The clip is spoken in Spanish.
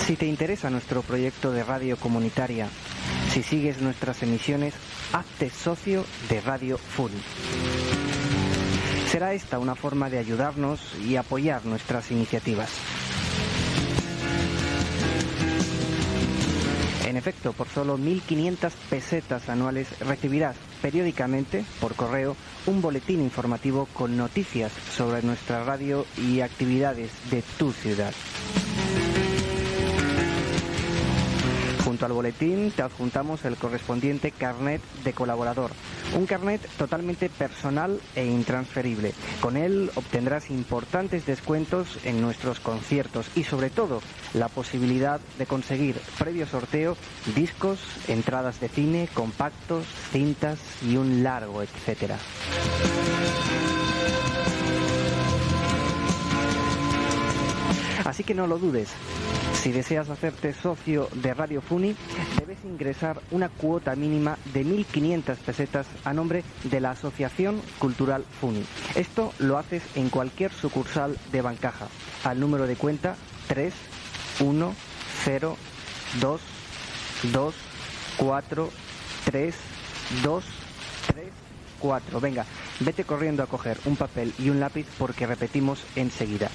Si te interesa nuestro proyecto de radio comunitaria, si sigues nuestras emisiones, hazte socio de Radio Funi. Será esta una forma de ayudarnos y apoyar nuestras iniciativas. En efecto, por solo 1.500 pesetas anuales recibirás periódicamente, por correo, un boletín informativo con noticias sobre nuestra radio y actividades de tu ciudad. Junto al boletín te adjuntamos el correspondiente carnet de colaborador, un carnet totalmente personal e intransferible. Con él obtendrás importantes descuentos en nuestros conciertos y sobre todo la posibilidad de conseguir previo sorteo discos, entradas de cine, compactos, cintas y un largo etcétera. Así que no lo dudes. Si deseas hacerte socio de Radio Funi, debes ingresar una cuota mínima de 1.500 pesetas a nombre de la Asociación Cultural Funi. Esto lo haces en cualquier sucursal de Bancaja, al número de cuenta 310243234. Venga, vete corriendo a coger un papel y un lápiz porque repetimos enseguida.